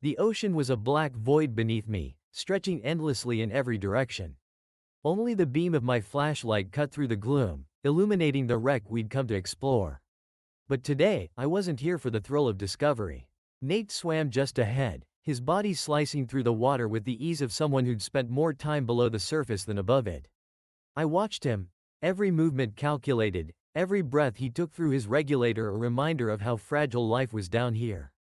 The ocean was a black void beneath me, stretching endlessly in every direction. Only the beam of my flashlight cut through the gloom, illuminating the wreck we'd come to explore. But today, I wasn't here for the thrill of discovery. Nate swam just ahead, his body slicing through the water with the ease of someone who'd spent more time below the surface than above it. I watched him, every movement calculated, every breath he took through his regulator a reminder of how fragile life was down here.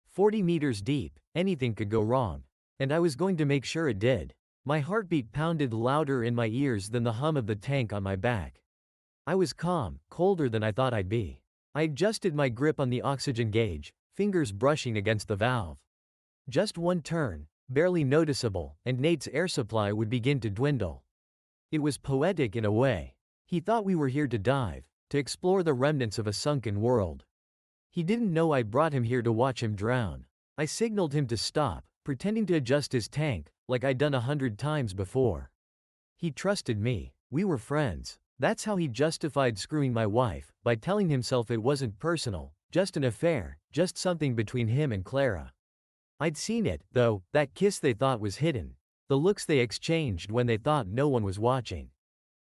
40 meters deep, anything could go wrong. And I was going to make sure it did. My heartbeat pounded louder in my ears than the hum of the tank on my back. I was calm, colder than I thought I'd be. I adjusted my grip on the oxygen gauge, fingers brushing against the valve. Just one turn, barely noticeable, and Nate's air supply would begin to dwindle. It was poetic in a way. He thought we were here to dive, to explore the remnants of a sunken world. He didn't know I'd brought him here to watch him drown. I signaled him to stop, pretending to adjust his tank, like I'd done 100 times before. He trusted me. We were friends. That's how he justified screwing my wife, by telling himself it wasn't personal, just an affair, just something between him and Clara. I'd seen it, though, that kiss they thought was hidden, the looks they exchanged when they thought no one was watching.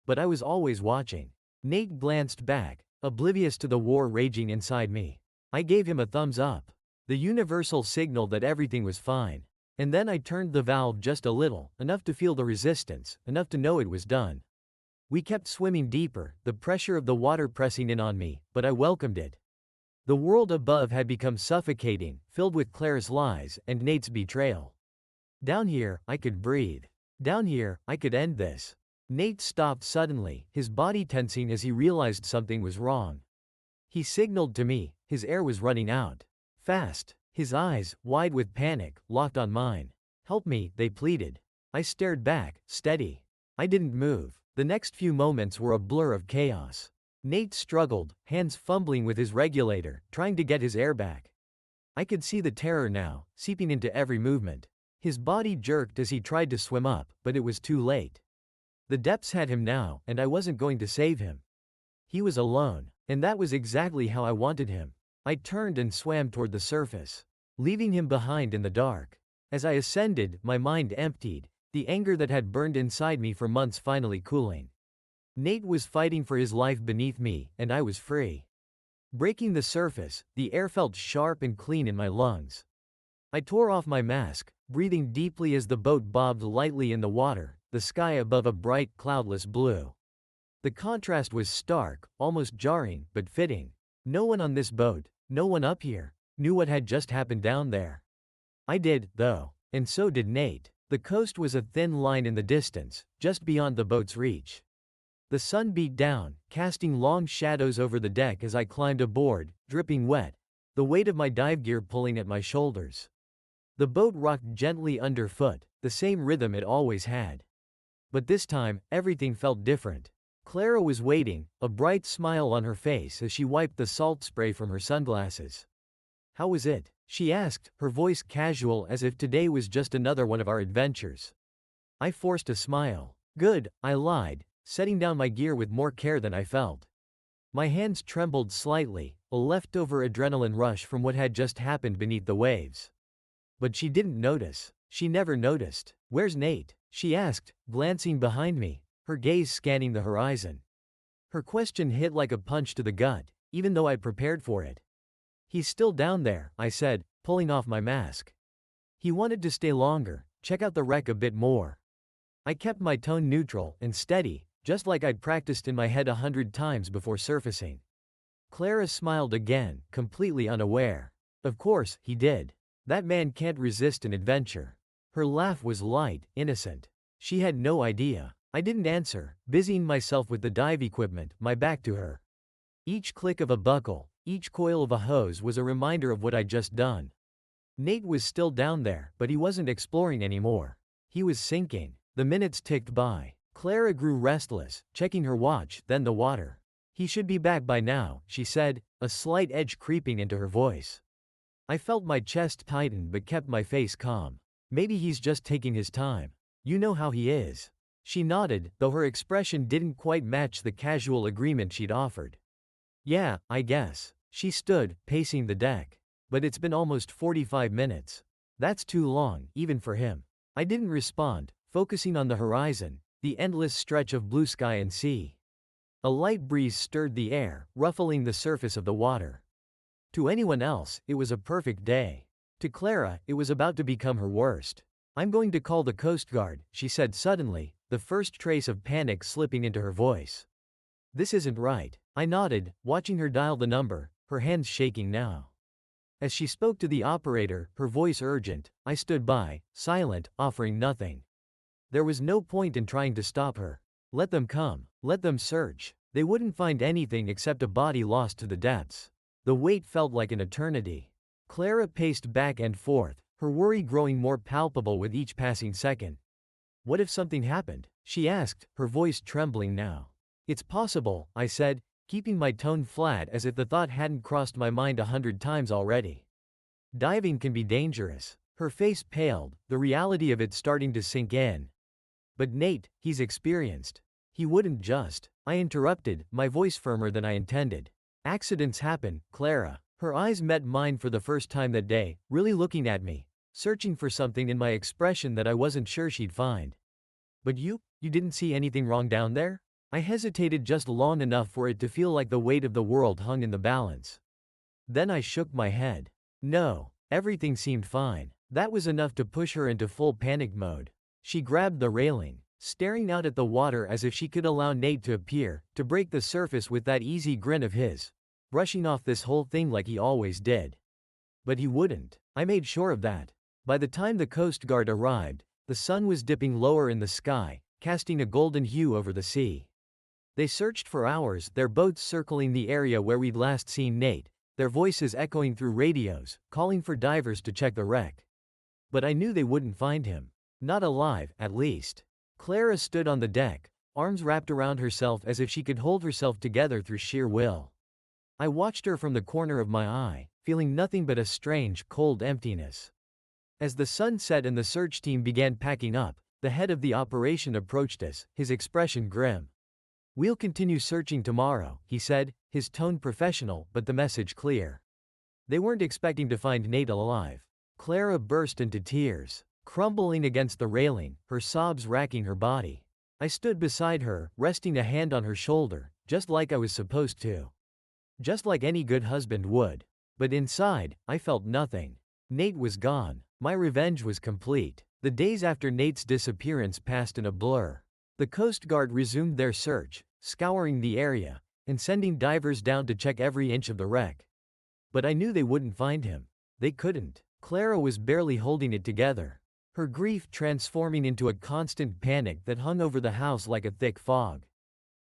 But I was always watching. Nate glanced back, oblivious to the war raging inside me. I gave him a thumbs up, the universal signal that everything was fine. And then I turned the valve just a little, enough to feel the resistance, enough to know it was done. We kept swimming deeper, the pressure of the water pressing in on me, but I welcomed it. The world above had become suffocating, filled with Clara's lies and Nate's betrayal. Down here, I could breathe. Down here, I could end this. Nate stopped suddenly, his body tensing as he realized something was wrong. He signaled to me, his air was running out. Fast. His eyes, wide with panic, locked on mine. "Help me," they pleaded. I stared back, steady. I didn't move. The next few moments were a blur of chaos. Nate struggled, hands fumbling with his regulator, trying to get his air back. I could see the terror now, seeping into every movement. His body jerked as he tried to swim up, but it was too late. The depths had him now, and I wasn't going to save him. He was alone, and that was exactly how I wanted him. I turned and swam toward the surface, leaving him behind in the dark. As I ascended, my mind emptied, the anger that had burned inside me for months finally cooling. Nate was fighting for his life beneath me, and I was free. Breaking the surface, the air felt sharp and clean in my lungs. I tore off my mask, breathing deeply as the boat bobbed lightly in the water, the sky above a bright, cloudless blue. The contrast was stark, almost jarring, but fitting. No one on this boat, no one up here, knew what had just happened down there. I did, though, and so did Nate. The coast was a thin line in the distance, just beyond the boat's reach. The sun beat down, casting long shadows over the deck as I climbed aboard, dripping wet, the weight of my dive gear pulling at my shoulders. The boat rocked gently underfoot, the same rhythm it always had. But this time, everything felt different. Clara was waiting, a bright smile on her face as she wiped the salt spray from her sunglasses. "How was it?" she asked, her voice casual as if today was just another one of our adventures. I forced a smile. "Good," I lied, setting down my gear with more care than I felt. My hands trembled slightly, a leftover adrenaline rush from what had just happened beneath the waves. But she didn't notice. She never noticed. "Where's Nate?" she asked, glancing behind me, her gaze scanning the horizon. Her question hit like a punch to the gut, even though I'd prepared for it. "He's still down there," I said, pulling off my mask. "He wanted to stay longer, check out the wreck a bit more." I kept my tone neutral and steady, just like I'd practiced in my head 100 times before surfacing. Clara smiled again, completely unaware. "Of course, he did. That man can't resist an adventure." Her laugh was light, innocent. She had no idea. I didn't answer, busying myself with the dive equipment, my back to her. Each click of a buckle, each coil of a hose was a reminder of what I'd just done. Nate was still down there, but he wasn't exploring anymore. He was sinking. The minutes ticked by. Clara grew restless, checking her watch, then the water. "He should be back by now," she said, a slight edge creeping into her voice. I felt my chest tighten but kept my face calm. "Maybe he's just taking his time. You know how he is." She nodded, though her expression didn't quite match the casual agreement she'd offered. "Yeah, I guess." She stood, pacing the deck. "But it's been almost 45 minutes. That's too long, even for him. I didn't respond, focusing on the horizon, the endless stretch of blue sky and sea. A light breeze stirred the air, ruffling the surface of the water. To anyone else, it was a perfect day. To Clara, it was about to become her worst. I'm going to call the Coast Guard, she said suddenly, the first trace of panic slipping into her voice. This isn't right. I nodded, watching her dial the number, her hands shaking now. As she spoke to the operator, her voice urgent, I stood by, silent, offering nothing. There was no point in trying to stop her. Let them come. Let them search. They wouldn't find anything except a body lost to the depths. The wait felt like an eternity. Clara paced back and forth, her worry growing more palpable with each passing second. What if something happened? She asked, her voice trembling now. It's possible, I said, keeping my tone flat as if the thought hadn't crossed my mind 100 times already. Diving can be dangerous. Her face paled, the reality of it starting to sink in. But Nate, he's experienced. He wouldn't just. I interrupted, my voice firmer than I intended. Accidents happen, Clara. Her eyes met mine for the first time that day, really looking at me, searching for something in my expression that I wasn't sure she'd find. But you didn't see anything wrong down there? I hesitated just long enough for it to feel like the weight of the world hung in the balance. Then I shook my head. No, everything seemed fine. That was enough to push her into full panic mode. She grabbed the railing, staring out at the water as if she could allow Nate to appear, to break the surface with that easy grin of his, brushing off this whole thing like he always did. But he wouldn't. I made sure of that. By the time the Coast Guard arrived, the sun was dipping lower in the sky, casting a golden hue over the sea. They searched for hours, their boats circling the area where we'd last seen Nate, their voices echoing through radios, calling for divers to check the wreck. But I knew they wouldn't find him. Not alive, at least. Clara stood on the deck, arms wrapped around herself as if she could hold herself together through sheer will. I watched her from the corner of my eye, feeling nothing but a strange, cold emptiness. As the sun set and the search team began packing up, the head of the operation approached us, his expression grim. We'll continue searching tomorrow, he said, his tone professional but the message clear. They weren't expecting to find Nate alive. Clara burst into tears, crumbling against the railing, her sobs racking her body. I stood beside her, resting a hand on her shoulder, just like I was supposed to. Just like any good husband would. But inside, I felt nothing. Nate was gone. My revenge was complete. The days after Nate's disappearance passed in a blur. The Coast Guard resumed their search, scouring the area, and sending divers down to check every inch of the wreck. But I knew they wouldn't find him. They couldn't. Clara was barely holding it together, her grief transforming into a constant panic that hung over the house like a thick fog.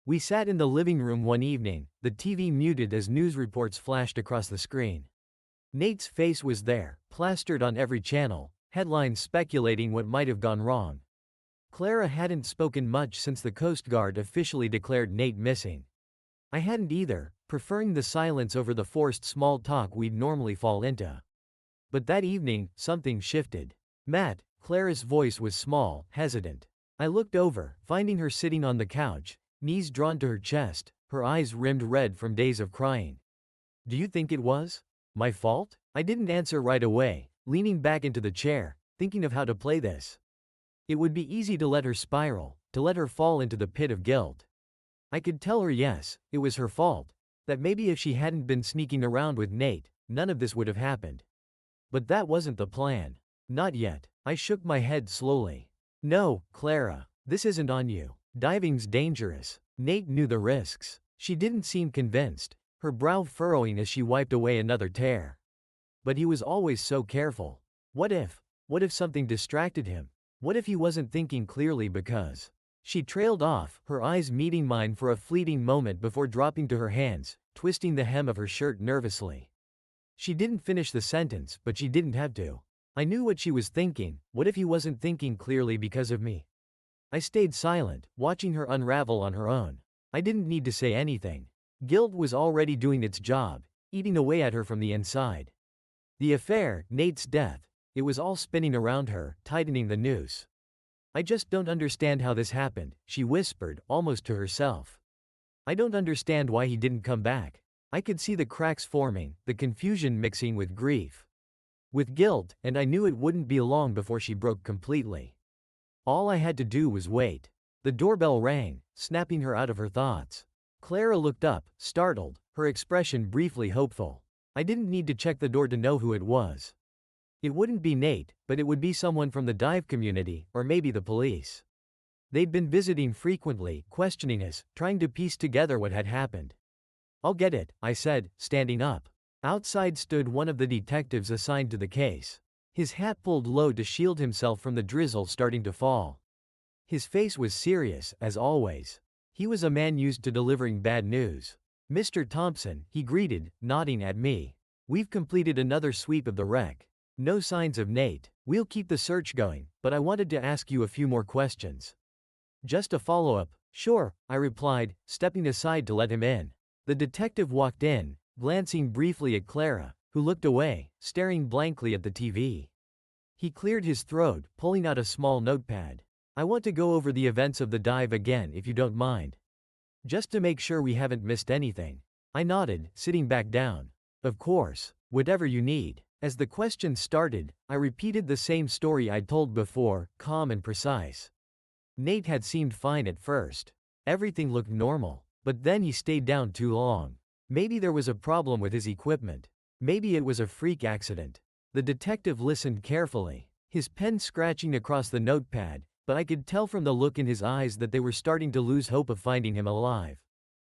We sat in the living room one evening, the TV muted as news reports flashed across the screen. Nate's face was there, plastered on every channel, headlines speculating what might have gone wrong. Clara hadn't spoken much since the Coast Guard officially declared Nate missing. I hadn't either, preferring the silence over the forced small talk we'd normally fall into. But that evening, something shifted. Matt, Clara's voice was small, hesitant. I looked over, finding her sitting on the couch, knees drawn to her chest, her eyes rimmed red from days of crying. Do you think it was my fault? I didn't answer right away, leaning back into the chair, thinking of how to play this. It would be easy to let her spiral, to let her fall into the pit of guilt. I could tell her yes, it was her fault, that maybe if she hadn't been sneaking around with Nate, none of this would have happened. But that wasn't the plan. Not yet. I shook my head slowly. No, Clara, this isn't on you. Diving's dangerous. Nate knew the risks. She didn't seem convinced, her brow furrowing as she wiped away another tear. But he was always so careful. What if something distracted him? What if he wasn't thinking clearly because... She trailed off, her eyes meeting mine for a fleeting moment before dropping to her hands, twisting the hem of her shirt nervously. She didn't finish the sentence, but she didn't have to. I knew what she was thinking. What if he wasn't thinking clearly because of me? I stayed silent, watching her unravel on her own. I didn't need to say anything. Guilt was already doing its job, eating away at her from the inside. The affair, Nate's death, it was all spinning around her, tightening the noose. I just don't understand how this happened, she whispered, almost to herself. I don't understand why he didn't come back. I could see the cracks forming, the confusion mixing with grief. with guilt, and I knew it wouldn't be long before she broke completely. All I had to do was wait. The doorbell rang, snapping her out of her thoughts. Clara looked up, startled, her expression briefly hopeful. I didn't need to check the door to know who it was. It wouldn't be Nate, but it would be someone from the dive community, or maybe the police. They'd been visiting frequently, questioning us, trying to piece together what had happened. "I'll get it," I said, standing up. Outside stood one of the detectives assigned to the case. His hat pulled low to shield himself from the drizzle starting to fall. His face was serious, as always. He was a man used to delivering bad news. "Mr. Thompson," he greeted, nodding at me. "We've completed another sweep of the wreck. No signs of Nate. We'll keep the search going, but I wanted to ask you a few more questions." "Just a follow-up." "Sure," I replied, stepping aside to let him in. The detective walked in, glancing briefly at Clara, who looked away, staring blankly at the TV. He cleared his throat, pulling out a small notepad. "I want to go over the events of the dive again if you don't mind. Just to make sure we haven't missed anything." I nodded, sitting back down. "Of course. Whatever you need." As the questions started, I repeated the same story I'd told before, calm and precise. Nate had seemed fine at first. Everything looked normal. But then he stayed down too long. Maybe there was a problem with his equipment. Maybe it was a freak accident. The detective listened carefully, his pen scratching across the notepad, but I could tell from the look in his eyes that they were starting to lose hope of finding him alive.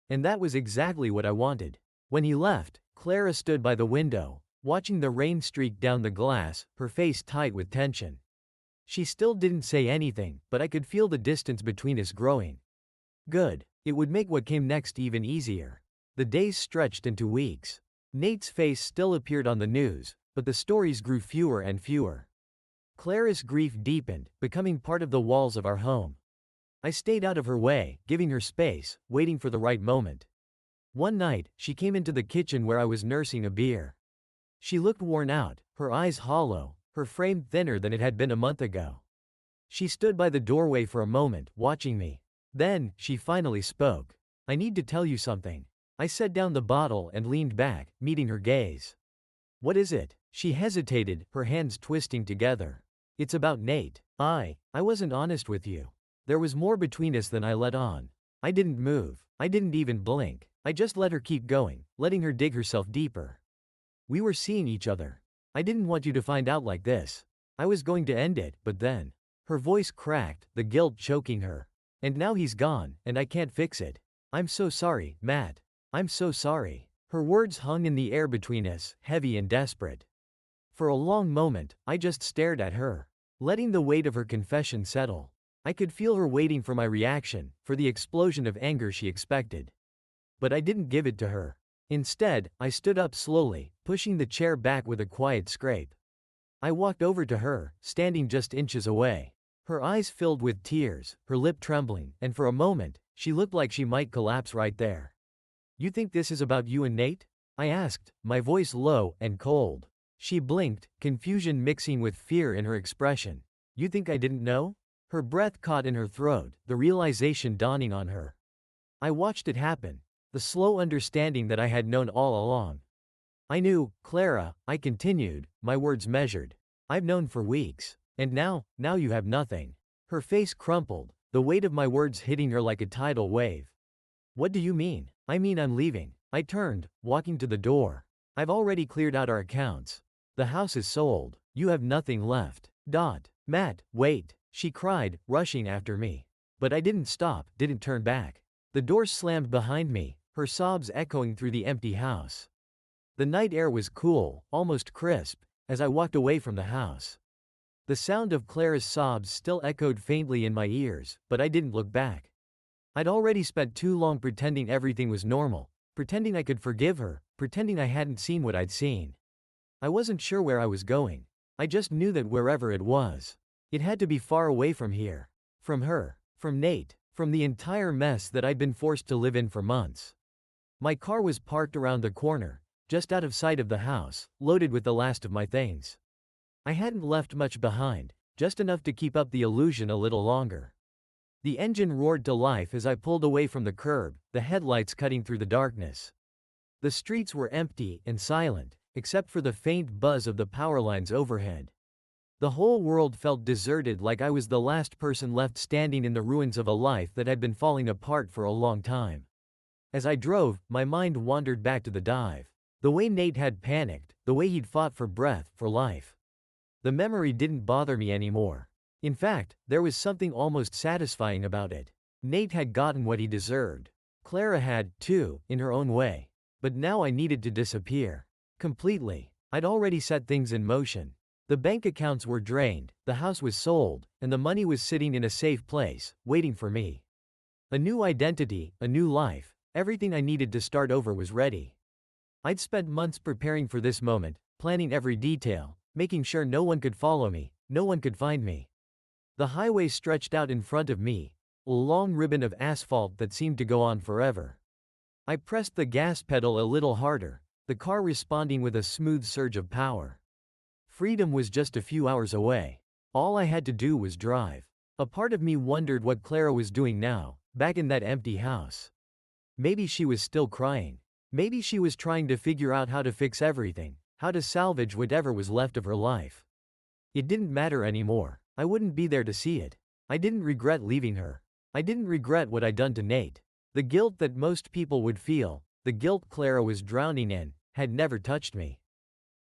And that was exactly what I wanted. When he left, Clara stood by the window, watching the rain streak down the glass, her face tight with tension. She still didn't say anything, but I could feel the distance between us growing. Good. It would make what came next even easier. The days stretched into weeks. Nate's face still appeared on the news, but the stories grew fewer and fewer. Clara's grief deepened, becoming part of the walls of our home. I stayed out of her way, giving her space, waiting for the right moment. One night, she came into the kitchen where I was nursing a beer. She looked worn out, her eyes hollow, her frame thinner than it had been a month ago. She stood by the doorway for a moment, watching me. Then, she finally spoke. "I need to tell you something." I set down the bottle and leaned back, meeting her gaze. "What is it?" She hesitated, her hands twisting together. "It's about Nate. I wasn't honest with you. There was more between us than I let on. I didn't move. I didn't even blink. I just let her keep going, letting her dig herself deeper. We were seeing each other. I didn't want you to find out like this. I was going to end it, but then." Her voice cracked, the guilt choking her. "And now he's gone, and I can't fix it. I'm so sorry, Matt. I'm so sorry." Her words hung in the air between us, heavy and desperate. For a long moment, I just stared at her, letting the weight of her confession settle. I could feel her waiting for my reaction, for the explosion of anger she expected. But I didn't give it to her. Instead, I stood up slowly, pushing the chair back with a quiet scrape. I walked over to her, standing just inches away. Her eyes filled with tears, her lip trembling, and for a moment, she looked like she might collapse right there. "You think this is about you and Nate?" I asked, my voice low and cold. She blinked, confusion mixing with fear in her expression. "You think I didn't know?" Her breath caught in her throat, the realization dawning on her. I watched it happen, the slow understanding that I had known all along. "I knew, Clara," I continued, my words measured. "I've known for weeks. And now you have nothing." Her face crumpled, the weight of my words hitting her like a tidal wave. "What do you mean?" "I mean I'm leaving." I turned, walking to the door. "I've already cleared out our accounts. The house is sold. You have nothing left. Matt, wait," she cried, rushing after me. But I didn't stop, didn't turn back. The door slammed behind me, her sobs echoing through the empty house. The night air was cool, almost crisp, as I walked away from the house. The sound of Clara's sobs still echoed faintly in my ears, but I didn't look back. I'd already spent too long pretending everything was normal, pretending I could forgive her, pretending I hadn't seen what I'd seen. I wasn't sure where I was going. I just knew that wherever it was, it had to be far away from here. From her, from Nate, from the entire mess that I'd been forced to live in for months. My car was parked around the corner, just out of sight of the house, loaded with the last of my things. I hadn't left much behind, just enough to keep up the illusion a little longer. The engine roared to life as I pulled away from the curb, the headlights cutting through the darkness. The streets were empty and silent, except for the faint buzz of the power lines overhead. The whole world felt deserted, like I was the last person left standing in the ruins of a life that had been falling apart for a long time. As I drove, my mind wandered back to the dive. The way Nate had panicked, the way he'd fought for breath, for life. The memory didn't bother me anymore. In fact, there was something almost satisfying about it. Nate had gotten what he deserved. Clara had, too, in her own way. But now I needed to disappear. Completely. I'd already set things in motion. The bank accounts were drained, the house was sold, and the money was sitting in a safe place, waiting for me. A new identity, a new life, everything I needed to start over was ready. I'd spent months preparing for this moment, planning every detail, making sure no one could follow me, no one could find me. The highway stretched out in front of me, a long ribbon of asphalt that seemed to go on forever. I pressed the gas pedal a little harder, the car responding with a smooth surge of power. Freedom was just a few hours away. All I had to do was drive. A part of me wondered what Clara was doing now, back in that empty house. Maybe she was still crying. Maybe she was trying to figure out how to fix everything, how to salvage whatever was left of her life. It didn't matter anymore. I wouldn't be there to see it. I didn't regret leaving her. I didn't regret what I'd done to Nate. The guilt that most people would feel, the guilt Clara was drowning in, had never touched me.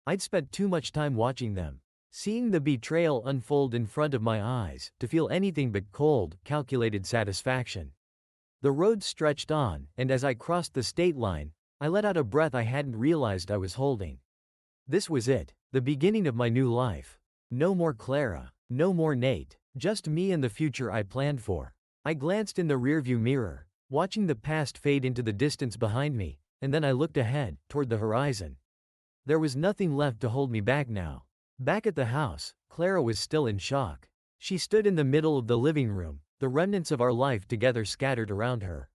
I'd spent too much time watching them, seeing the betrayal unfold in front of my eyes, to feel anything but cold, calculated satisfaction. The road stretched on, and as I crossed the state line, I let out a breath I hadn't realized I was holding. This was it, the beginning of my new life. No more Clara, no more Nate, just me and the future I planned for. I glanced in the rearview mirror, watching the past fade into the distance behind me, and then I looked ahead, toward the horizon. There was nothing left to hold me back now. Back at the house, Clara was still in shock. She stood in the middle of the living room, the remnants of our life together scattered around her.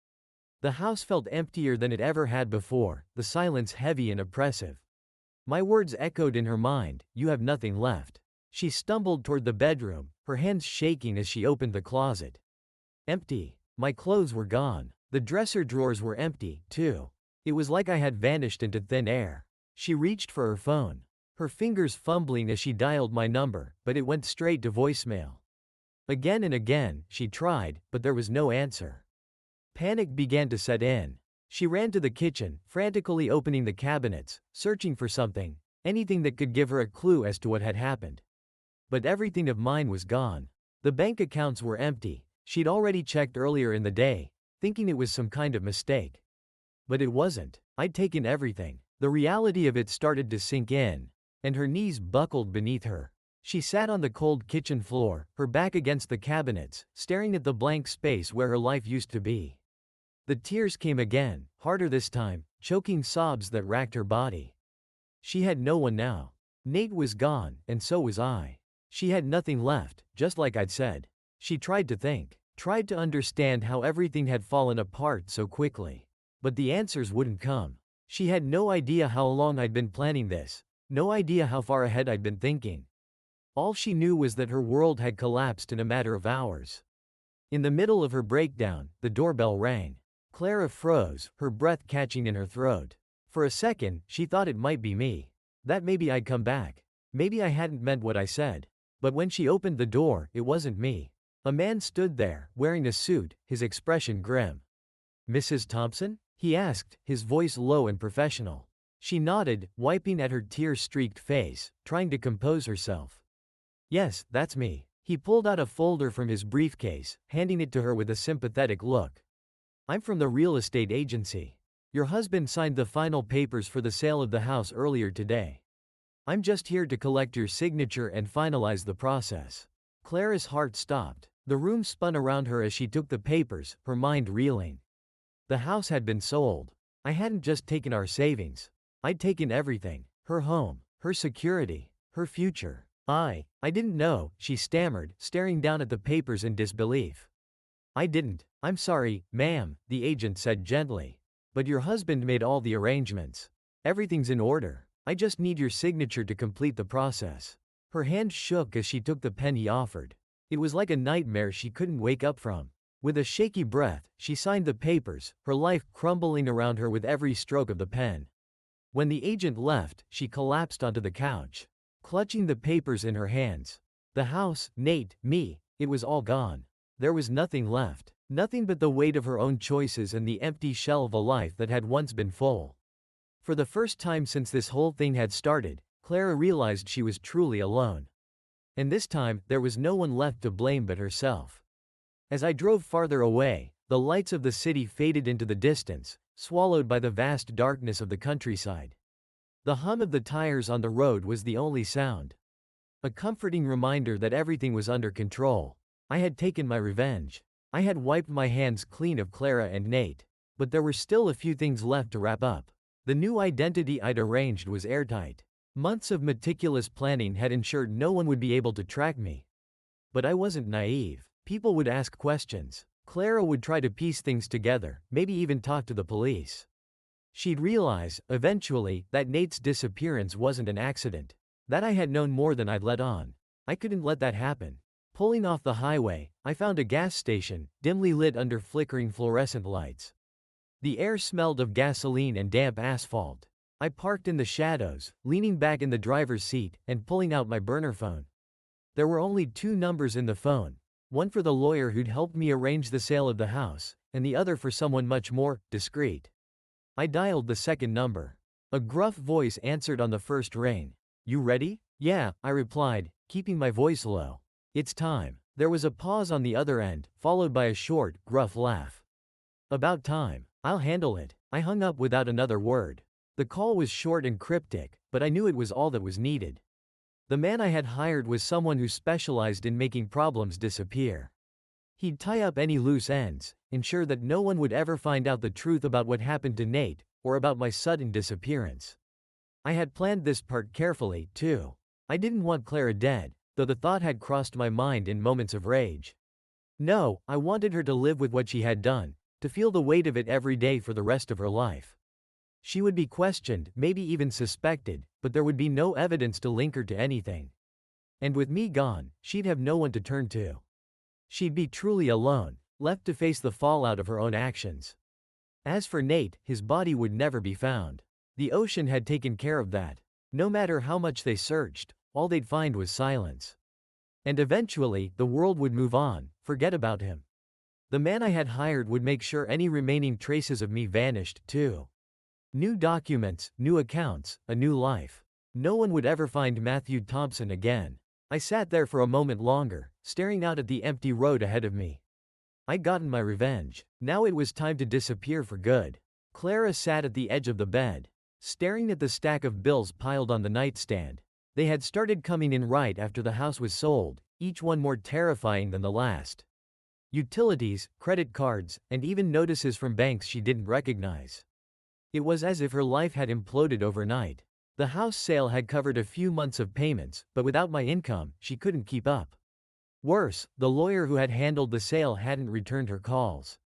The house felt emptier than it ever had before, the silence heavy and oppressive. My words echoed in her mind, "You have nothing left." She stumbled toward the bedroom, her hands shaking as she opened the closet. Empty. My clothes were gone. The dresser drawers were empty, too. It was like I had vanished into thin air. She reached for her phone, her fingers fumbling as she dialed my number, but it went straight to voicemail. Again and again, she tried, but there was no answer. Panic began to set in. She ran to the kitchen, frantically opening the cabinets, searching for something, anything that could give her a clue as to what had happened. But everything of mine was gone. The bank accounts were empty. She'd already checked earlier in the day, thinking it was some kind of mistake. But it wasn't. I'd taken everything. The reality of it started to sink in, and her knees buckled beneath her. She sat on the cold kitchen floor, her back against the cabinets, staring at the blank space where her life used to be. The tears came again, harder this time, choking sobs that racked her body. She had no one now. Nate was gone, and so was I. She had nothing left, just like I'd said. She tried to think, tried to understand how everything had fallen apart so quickly. But the answers wouldn't come. She had no idea how long I'd been planning this, no idea how far ahead I'd been thinking. All she knew was that her world had collapsed in a matter of hours. In the middle of her breakdown, the doorbell rang. Clara froze, her breath catching in her throat. For a second, she thought it might be me. That maybe I'd come back. Maybe I hadn't meant what I said. But when she opened the door, it wasn't me. A man stood there, wearing a suit, his expression grim. "Mrs. Thompson?" he asked, his voice low and professional. She nodded, wiping at her tear-streaked face, trying to compose herself. "Yes, that's me." He pulled out a folder from his briefcase, handing it to her with a sympathetic look. "I'm from the real estate agency. Your husband signed the final papers for the sale of the house earlier today. I'm just here to collect your signature and finalize the process." Clara's heart stopped. The room spun around her as she took the papers, her mind reeling. The house had been sold. I hadn't just taken our savings. I'd taken everything. Her home, her security, her future. I didn't know, she stammered, staring down at the papers in disbelief. "I didn't. I'm sorry, ma'am," the agent said gently. "But your husband made all the arrangements. Everything's in order. I just need your signature to complete the process." Her hand shook as she took the pen he offered. It was like a nightmare she couldn't wake up from. With a shaky breath, she signed the papers, her life crumbling around her with every stroke of the pen. When the agent left, she collapsed onto the couch, clutching the papers in her hands. The house, Nate, me, it was all gone. There was nothing left. Nothing but the weight of her own choices and the empty shell of a life that had once been full. For the first time since this whole thing had started, Clara realized she was truly alone. And this time, there was no one left to blame but herself. As I drove farther away, the lights of the city faded into the distance, swallowed by the vast darkness of the countryside. The hum of the tires on the road was the only sound. A comforting reminder that everything was under control. I had taken my revenge. I had wiped my hands clean of Clara and Nate. But there were still a few things left to wrap up. The new identity I'd arranged was airtight. Months of meticulous planning had ensured no one would be able to track me. But I wasn't naive. People would ask questions. Clara would try to piece things together, maybe even talk to the police. She'd realize, eventually, that Nate's disappearance wasn't an accident. That I had known more than I'd let on. I couldn't let that happen. Pulling off the highway, I found a gas station, dimly lit under flickering fluorescent lights. The air smelled of gasoline and damp asphalt. I parked in the shadows, leaning back in the driver's seat, and pulling out my burner phone. There were only 2 numbers in the phone. One for the lawyer who'd helped me arrange the sale of the house, and the other for someone much more discreet. I dialed the second number. A gruff voice answered on the first ring. "You ready?" "Yeah," I replied, keeping my voice low. "It's time." There was a pause on the other end, followed by a short, gruff laugh. "About time. I'll handle it." I hung up without another word. The call was short and cryptic, but I knew it was all that was needed. The man I had hired was someone who specialized in making problems disappear. He'd tie up any loose ends, ensure that no one would ever find out the truth about what happened to Nate, or about my sudden disappearance. I had planned this part carefully, too. I didn't want Clara dead, though the thought had crossed my mind in moments of rage. No, I wanted her to live with what she had done, to feel the weight of it every day for the rest of her life. She would be questioned, maybe even suspected, but there would be no evidence to link her to anything. And with me gone, she'd have no one to turn to. She'd be truly alone, left to face the fallout of her own actions. As for Nate, his body would never be found. The ocean had taken care of that. No matter how much they searched, all they'd find was silence. And eventually, the world would move on, forget about him. The man I had hired would make sure any remaining traces of me vanished, too. New documents, new accounts, a new life. No one would ever find Matthew Thompson again. I sat there for a moment longer, staring out at the empty road ahead of me. I'd gotten my revenge. Now it was time to disappear for good. Clara sat at the edge of the bed, staring at the stack of bills piled on the nightstand. They had started coming in right after the house was sold, each one more terrifying than the last. Utilities, credit cards, and even notices from banks she didn't recognize. It was as if her life had imploded overnight. The house sale had covered a few months of payments, but without my income, she couldn't keep up. Worse, the lawyer who had handled the sale hadn't returned her calls.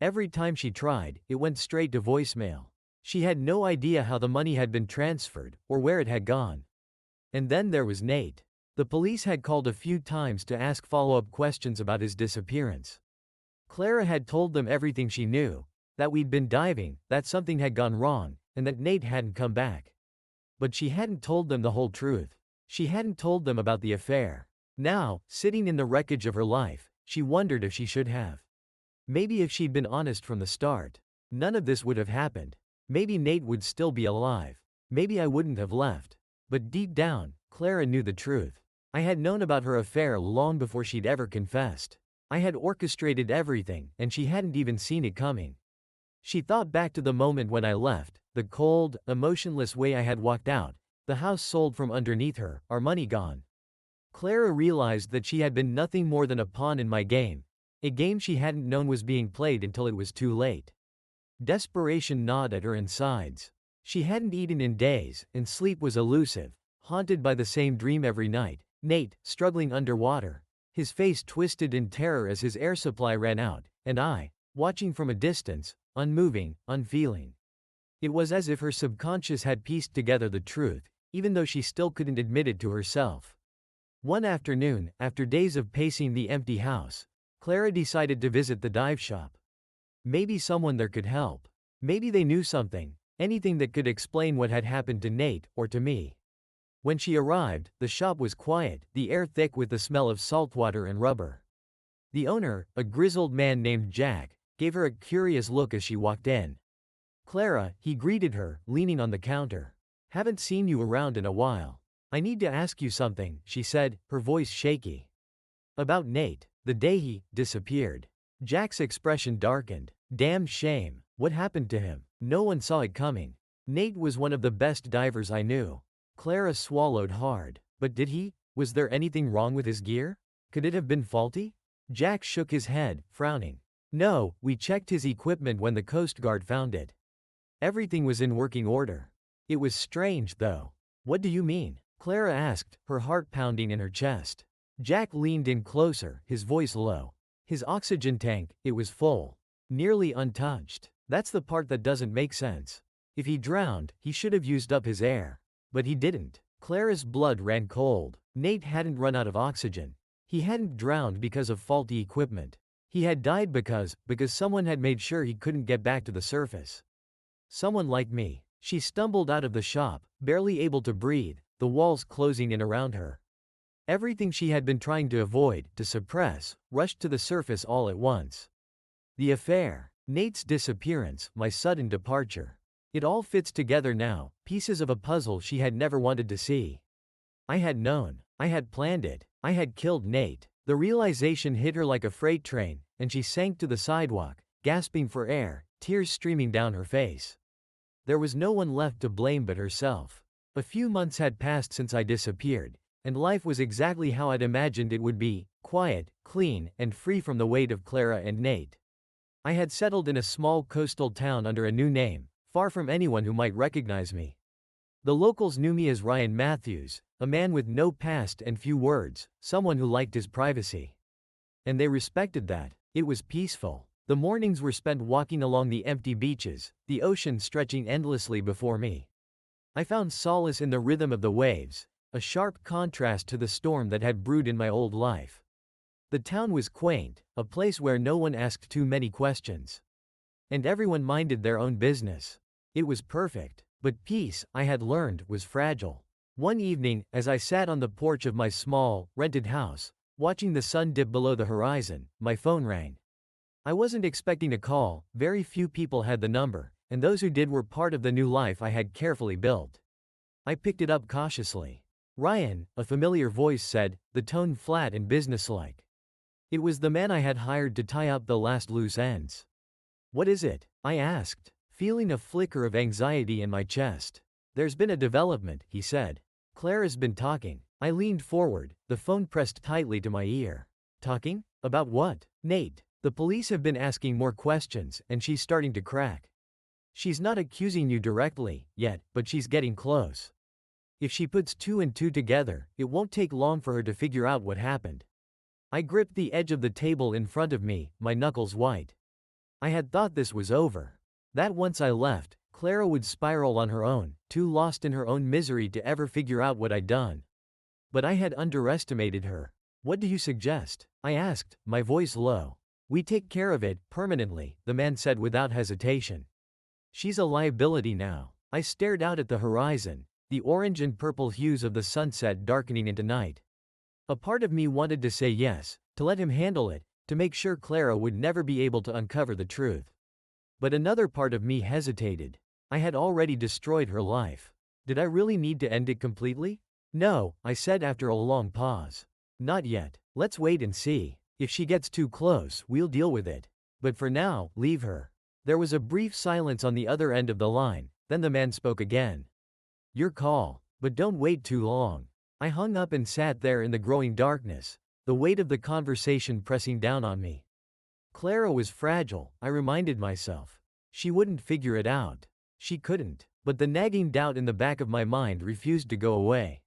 Every time she tried, it went straight to voicemail. She had no idea how the money had been transferred, or where it had gone. And then there was Nate. The police had called a few times to ask follow-up questions about his disappearance. Clara had told them everything she knew, that we'd been diving, that something had gone wrong, and that Nate hadn't come back. But she hadn't told them the whole truth. She hadn't told them about the affair. Now, sitting in the wreckage of her life, she wondered if she should have. Maybe if she'd been honest from the start, none of this would have happened. Maybe Nate would still be alive. Maybe I wouldn't have left. But deep down, Clara knew the truth. I had known about her affair long before she'd ever confessed. I had orchestrated everything, and she hadn't even seen it coming. She thought back to the moment when I left, the cold, emotionless way I had walked out, the house sold from underneath her, our money gone. Clara realized that she had been nothing more than a pawn in my game, a game she hadn't known was being played until it was too late. Desperation gnawed at her insides. She hadn't eaten in days, and sleep was elusive, haunted by the same dream every night. Nate, struggling underwater, his face twisted in terror as his air supply ran out, and I, watching from a distance, unmoving, unfeeling. It was as if her subconscious had pieced together the truth, even though she still couldn't admit it to herself. One afternoon, after days of pacing the empty house, Clara decided to visit the dive shop. Maybe someone there could help. Maybe they knew something. Anything that could explain what had happened to Nate, or to me. When she arrived, the shop was quiet, the air thick with the smell of saltwater and rubber. The owner, a grizzled man named Jack, gave her a curious look as she walked in. "Clara," he greeted her, leaning on the counter. "Haven't seen you around in a while. I need to ask you something," she said, her voice shaky. "About Nate, the day he disappeared." Jack's expression darkened. "Damn shame. What happened to him?" "No one saw it coming. Nate was one of the best divers I knew." Clara swallowed hard. "But did he? Was there anything wrong with his gear? Could it have been faulty?" Jack shook his head, frowning. "No, we checked his equipment when the Coast Guard found it. Everything was in working order. It was strange, though." "What do you mean?" Clara asked, her heart pounding in her chest. Jack leaned in closer, his voice low. "His oxygen tank, it was full. Nearly untouched. That's the part that doesn't make sense. If he drowned, he should have used up his air. But he didn't." Clara's blood ran cold. Nate hadn't run out of oxygen. He hadn't drowned because of faulty equipment. He had died because someone had made sure he couldn't get back to the surface. Someone like me. She stumbled out of the shop, barely able to breathe, the walls closing in around her. Everything she had been trying to avoid, to suppress, rushed to the surface all at once. The affair, Nate's disappearance, my sudden departure. It all fits together now, pieces of a puzzle she had never wanted to see. I had known. I had planned it. I had killed Nate. The realization hit her like a freight train, and she sank to the sidewalk, gasping for air, tears streaming down her face. There was no one left to blame but herself. A few months had passed since I disappeared, and life was exactly how I'd imagined it would be, quiet, clean, and free from the weight of Clara and Nate. I had settled in a small coastal town under a new name, far from anyone who might recognize me. The locals knew me as Ryan Matthews, a man with no past and few words, someone who liked his privacy. And they respected that. It was peaceful. The mornings were spent walking along the empty beaches, the ocean stretching endlessly before me. I found solace in the rhythm of the waves, a sharp contrast to the storm that had brewed in my old life. The town was quaint, a place where no one asked too many questions. And everyone minded their own business. It was perfect. But peace, I had learned, was fragile. One evening, as I sat on the porch of my small, rented house, watching the sun dip below the horizon, my phone rang. I wasn't expecting a call, very few people had the number, and those who did were part of the new life I had carefully built. I picked it up cautiously. "Ryan," a familiar voice said, the tone flat and businesslike. It was the man I had hired to tie up the last loose ends. "What is it?" I asked, feeling a flicker of anxiety in my chest. "There's been a development," he said. "Clara's been talking." I leaned forward, the phone pressed tightly to my ear. "Talking? About what?" "Nate. The police have been asking more questions, and she's starting to crack. She's not accusing you directly, yet, but she's getting close. If she puts two and two together, it won't take long for her to figure out what happened." I gripped the edge of the table in front of me, my knuckles white. I had thought this was over. That once I left, Clara would spiral on her own, too lost in her own misery to ever figure out what I'd done. But I had underestimated her. "What do you suggest?" I asked, my voice low. "We take care of it, permanently," the man said without hesitation. "She's a liability now." I stared out at the horizon, the orange and purple hues of the sunset darkening into night. A part of me wanted to say yes, to let him handle it, to make sure Clara would never be able to uncover the truth. But another part of me hesitated. I had already destroyed her life. Did I really need to end it completely? "No," I said after a long pause. "Not yet. Let's wait and see. If she gets too close, we'll deal with it. But for now, leave her." There was a brief silence on the other end of the line, then the man spoke again. "Your call. But don't wait too long." I hung up and sat there in the growing darkness, the weight of the conversation pressing down on me. Clara was fragile, I reminded myself. She wouldn't figure it out. She couldn't. But the nagging doubt in the back of my mind refused to go away.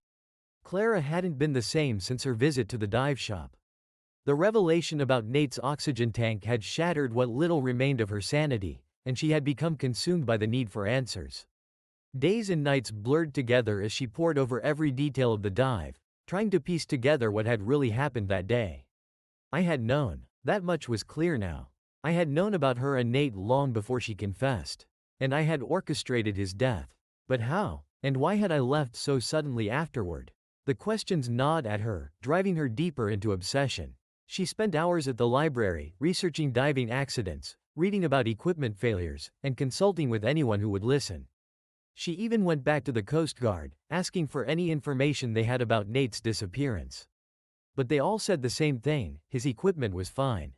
Clara hadn't been the same since her visit to the dive shop. The revelation about Nate's oxygen tank had shattered what little remained of her sanity, and she had become consumed by the need for answers. Days and nights blurred together as she pored over every detail of the dive, trying to piece together what had really happened that day. I had known. That much was clear now. I had known about her and Nate long before she confessed. and I had orchestrated his death. But how? And why had I left so suddenly afterward? The questions gnawed at her, driving her deeper into obsession. She spent hours at the library, researching diving accidents, reading about equipment failures, and consulting with anyone who would listen. She even went back to the Coast Guard, asking for any information they had about Nate's disappearance. But they all said the same thing: his equipment was fine.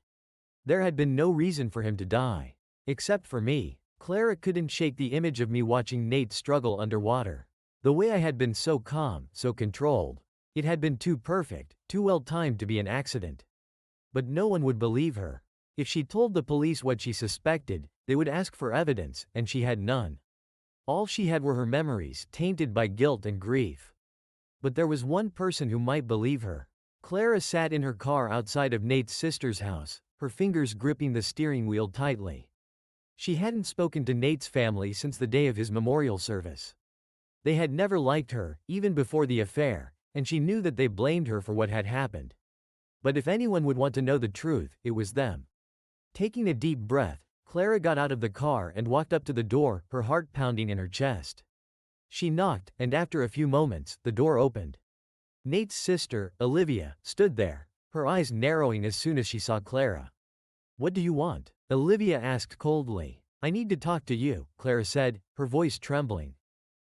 There had been no reason for him to die. Except for me. Clara couldn't shake the image of me watching Nate struggle underwater. The way I had been so calm, so controlled. It had been too perfect, too well timed to be an accident. But no one would believe her. If she told the police what she suspected, they would ask for evidence, and she had none. All she had were her memories, tainted by guilt and grief. But there was one person who might believe her. Clara sat in her car outside of Nate's sister's house, her fingers gripping the steering wheel tightly. She hadn't spoken to Nate's family since the day of his memorial service. They had never liked her, even before the affair, and she knew that they blamed her for what had happened. But if anyone would want to know the truth, it was them. Taking a deep breath, Clara got out of the car and walked up to the door, her heart pounding in her chest. She knocked, and after a few moments, the door opened. Nate's sister, Olivia, stood there, her eyes narrowing as soon as she saw Clara. "What do you want?" Olivia asked coldly. "I need to talk to you," Clara said, her voice trembling.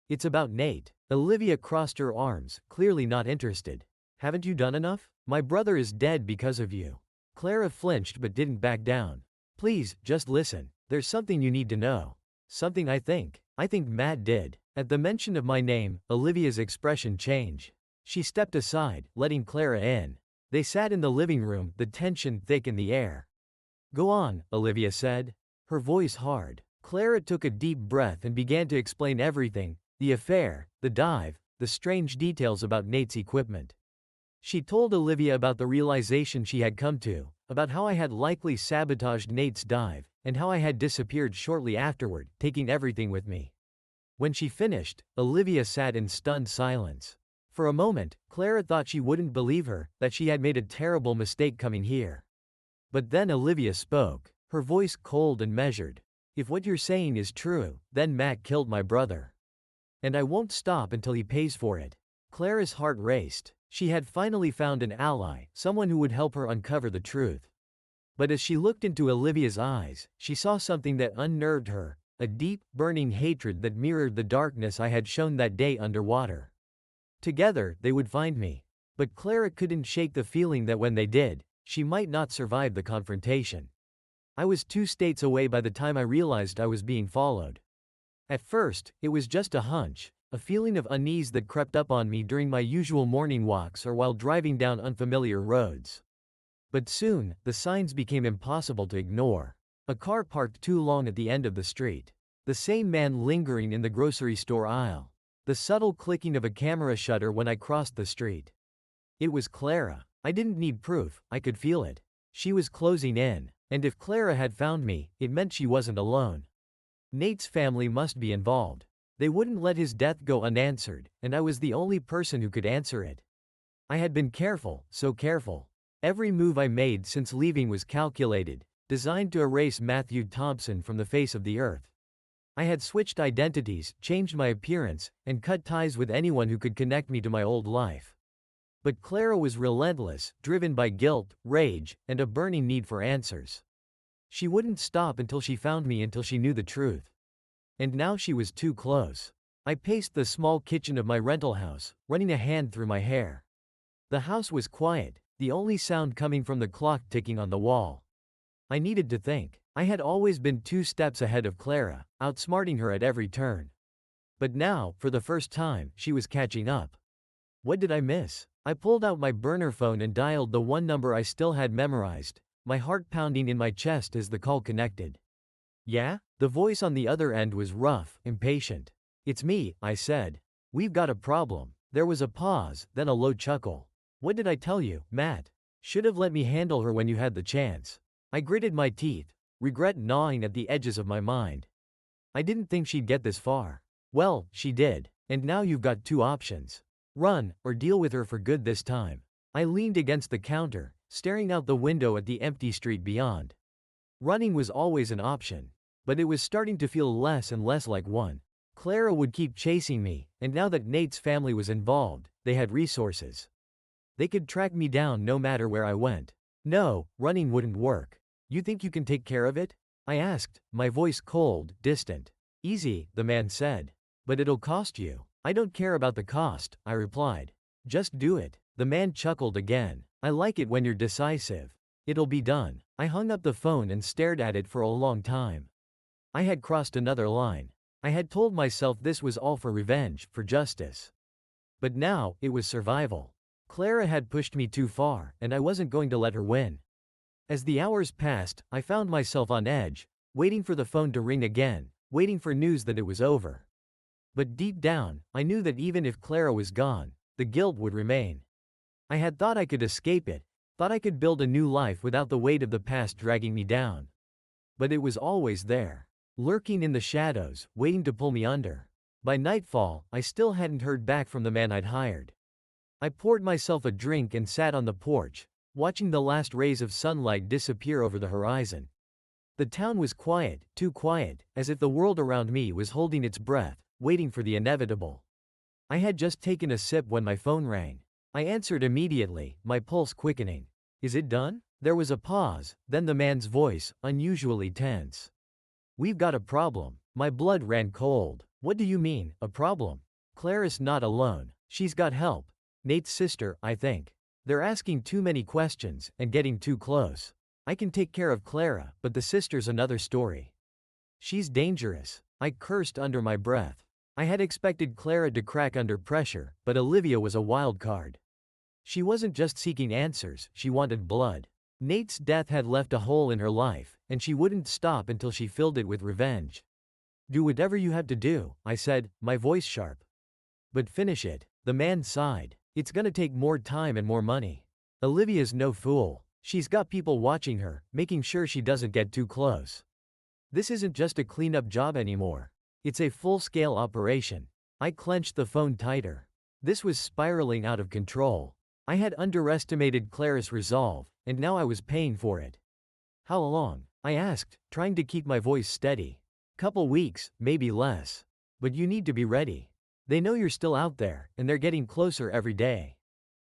"It's about Nate." Olivia crossed her arms, clearly not interested. "Haven't you done enough? My brother is dead because of you." Clara flinched but didn't back down. "Please, just listen. There's something you need to know. Something I think Matt did." At the mention of my name, Olivia's expression changed. She stepped aside, letting Clara in. They sat in the living room, the tension thick in the air. "Go on," Olivia said, her voice hard. Clara took a deep breath and began to explain everything: the affair, the dive, the strange details about Nate's equipment. She told Olivia about the realization she had come to, about how I had likely sabotaged Nate's dive, and how I had disappeared shortly afterward, taking everything with me. When she finished, Olivia sat in stunned silence. For a moment, Clara thought she wouldn't believe her, that she had made a terrible mistake coming here. But then Olivia spoke, her voice cold and measured. "If what you're saying is true, then Matt killed my brother. And I won't stop until he pays for it." Clara's heart raced. She had finally found an ally, someone who would help her uncover the truth. But as she looked into Olivia's eyes, she saw something that unnerved her, a deep, burning hatred that mirrored the darkness I had shown that day underwater. Together, they would find me. But Clara couldn't shake the feeling that when they did, she might not survive the confrontation. I was 2 states away by the time I realized I was being followed. At first, it was just a hunch, a feeling of unease that crept up on me during my usual morning walks or while driving down unfamiliar roads. But soon, the signs became impossible to ignore. A car parked too long at the end of the street. The same man lingering in the grocery store aisle. The subtle clicking of a camera shutter when I crossed the street. It was Clara. I didn't need proof, I could feel it. She was closing in, and if Clara had found me, it meant she wasn't alone. Nate's family must be involved. They wouldn't let his death go unanswered, and I was the only person who could answer it. I had been careful, so careful. Every move I made since leaving was calculated, designed to erase Matthew Thompson from the face of the earth. I had switched identities, changed my appearance, and cut ties with anyone who could connect me to my old life. But Clara was relentless, driven by guilt, rage, and a burning need for answers. She wouldn't stop until she found me, until she knew the truth. And now she was too close. I paced the small kitchen of my rental house, running a hand through my hair. The house was quiet, the only sound coming from the clock ticking on the wall. I needed to think. I had always been 2 steps ahead of Clara, outsmarting her at every turn. But now, for the first time, she was catching up. What did I miss? I pulled out my burner phone and dialed the one number I still had memorized, my heart pounding in my chest as the call connected. "Yeah?" The voice on the other end was rough, impatient. "It's me," I said. "We've got a problem." There was a pause, then a low chuckle. "What did I tell you, Matt? Should have let me handle her when you had the chance." I gritted my teeth, regret gnawing at the edges of my mind. I didn't think she'd get this far. Well, she did. And now you've got 2 options. Run, or deal with her for good this time. I leaned against the counter, staring out the window at the empty street beyond. Running was always an option. But it was starting to feel less and less like one. Clara would keep chasing me, and now that Nate's family was involved, they had resources. They could track me down no matter where I went. No, running wouldn't work. You think you can take care of it? I asked, my voice cold, distant. Easy, the man said. But it'll cost you. I don't care about the cost, I replied. Just do it. The man chuckled again. I like it when you're decisive. It'll be done. I hung up the phone and stared at it for a long time. I had crossed another line. I had told myself this was all for revenge, for justice. But now, it was survival. Clara had pushed me too far, and I wasn't going to let her win. As the hours passed, I found myself on edge, waiting for the phone to ring again, waiting for news that it was over. But deep down, I knew that even if Clara was gone, the guilt would remain. I had thought I could escape it, thought I could build a new life without the weight of the past dragging me down. But it was always there, lurking in the shadows, waiting to pull me under. By nightfall, I still hadn't heard back from the man I'd hired. I poured myself a drink and sat on the porch, watching the last rays of sunlight disappear over the horizon. The town was quiet, too quiet, as if the world around me was holding its breath, waiting for the inevitable. I had just taken a sip when my phone rang. I answered immediately, my pulse quickening. Is it done? There was a pause, then the man's voice, unusually tense. We've got a problem. My blood ran cold. What do you mean, a problem? Clara's not alone. She's got help. Nate's sister, I think. They're asking too many questions, and getting too close. I can take care of Clara, but the sister's another story. She's dangerous. I cursed under my breath. I had expected Clara to crack under pressure, but Olivia was a wild card. She wasn't just seeking answers, she wanted blood. Nate's death had left a hole in her life, and she wouldn't stop until she filled it with revenge. Do whatever you have to do, I said, my voice sharp. But finish it. The man sighed. It's gonna take more time and more money. Olivia's no fool. She's got people watching her, making sure she doesn't get too close. This isn't just a cleanup job anymore. It's a full-scale operation. I clenched the phone tighter. This was spiraling out of control. I had underestimated Clara's resolve, and now I was paying for it. How long? I asked, trying to keep my voice steady. Couple weeks, maybe less. But you need to be ready. They know you're still out there, and they're getting closer every day.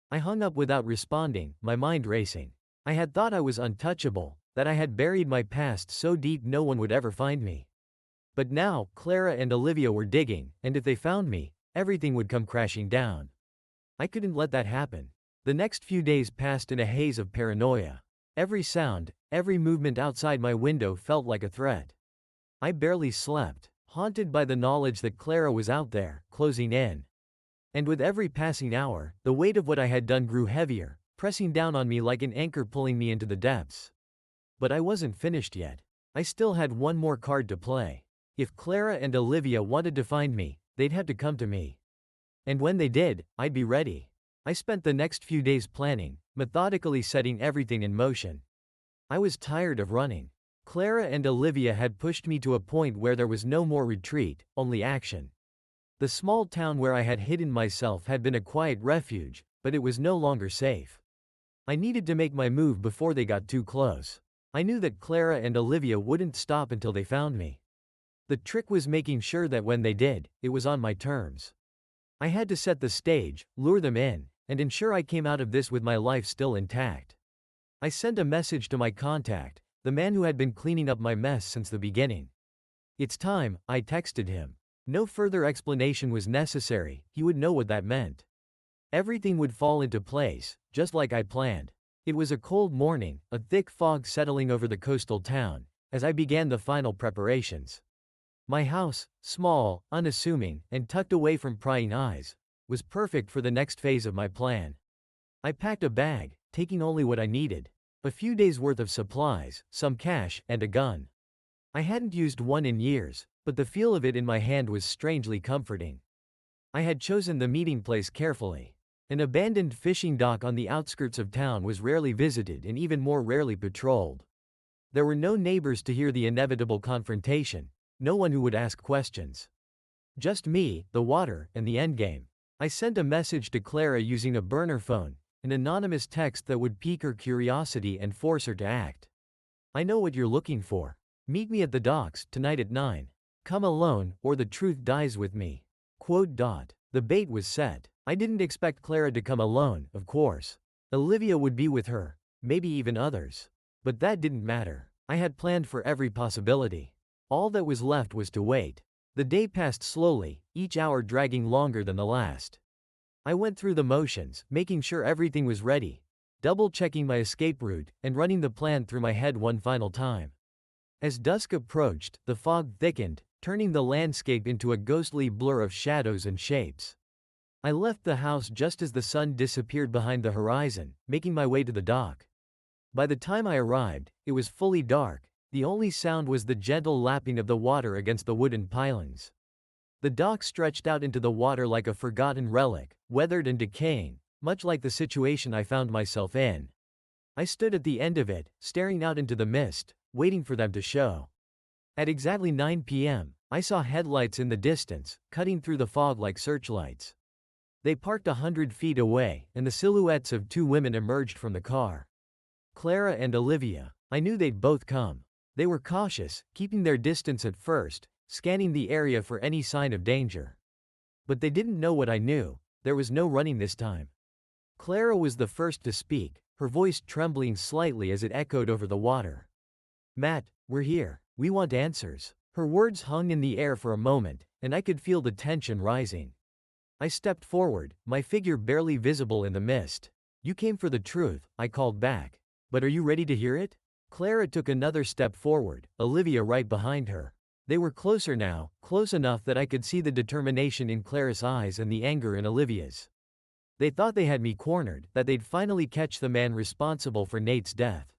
I hung up without responding, my mind racing. I had thought I was untouchable, that I had buried my past so deep no one would ever find me. But now, Clara and Olivia were digging, and if they found me, everything would come crashing down. I couldn't let that happen. The next few days passed in a haze of paranoia. Every sound, every movement outside my window felt like a threat. I barely slept, haunted by the knowledge that Clara was out there, closing in. And with every passing hour, the weight of what I had done grew heavier, pressing down on me like an anchor pulling me into the depths. But I wasn't finished yet. I still had one more card to play. If Clara and Olivia wanted to find me, they'd have to come to me. And when they did, I'd be ready. I spent the next few days planning, methodically setting everything in motion. I was tired of running. Clara and Olivia had pushed me to a point where there was no more retreat, only action. The small town where I had hidden myself had been a quiet refuge, but it was no longer safe. I needed to make my move before they got too close. I knew that Clara and Olivia wouldn't stop until they found me. The trick was making sure that when they did, it was on my terms. I had to set the stage, lure them in, and ensure I came out of this with my life still intact. I sent a message to my contact, the man who had been cleaning up my mess since the beginning. It's time, I texted him. No further explanation was necessary, he would know what that meant. Everything would fall into place, just like I'd planned. It was a cold morning, a thick fog settling over the coastal town, as I began the final preparations. My house, small, unassuming, and tucked away from prying eyes, was perfect for the next phase of my plan. I packed a bag, taking only what I needed. A few days' worth of supplies, some cash, and a gun. I hadn't used one in years, but the feel of it in my hand was strangely comforting. I had chosen the meeting place carefully. An abandoned fishing dock on the outskirts of town was rarely visited and even more rarely patrolled. There were no neighbors to hear the inevitable confrontation, no one who would ask questions. Just me, the water, and the endgame. I sent a message to Clara using a burner phone, an anonymous text that would pique her curiosity and force her to act. I know what you're looking for. Meet me at the docks, tonight at 9. Come alone, or the truth dies with me. Quote. The bait was set. I didn't expect Clara to come alone, of course. Olivia would be with her, maybe even others. But that didn't matter. I had planned for every possibility. All that was left was to wait. The day passed slowly, each hour dragging longer than the last. I went through the motions, making sure everything was ready, double-checking my escape route, and running the plan through my head one final time. As dusk approached, the fog thickened, turning the landscape into a ghostly blur of shadows and shapes. I left the house just as the sun disappeared behind the horizon, making my way to the dock. By the time I arrived, it was fully dark. The only sound was the gentle lapping of the water against the wooden pylons. The dock stretched out into the water like a forgotten relic, weathered and decaying, much like the situation I found myself in. I stood at the end of it, staring out into the mist, waiting for them to show. At exactly 9 p.m., I saw headlights in the distance, cutting through the fog like searchlights. They parked 100 feet away, and the silhouettes of two women emerged from the car. Clara and Olivia. I knew they'd both come. They were cautious, keeping their distance at first, scanning the area for any sign of danger. But they didn't know what I knew. There was no running this time. Clara was the first to speak, her voice trembling slightly as it echoed over the water. "Matt, we're here. We want answers." Her words hung in the air for a moment, and I could feel the tension rising. I stepped forward, my figure barely visible in the mist. "You came for the truth," I called back. "But are you ready to hear it?" Clara took another step forward, Olivia right behind her. They were closer now, close enough that I could see the determination in Clara's eyes and the anger in Olivia's. They thought they had me cornered, that they'd finally catch the man responsible for Nate's death.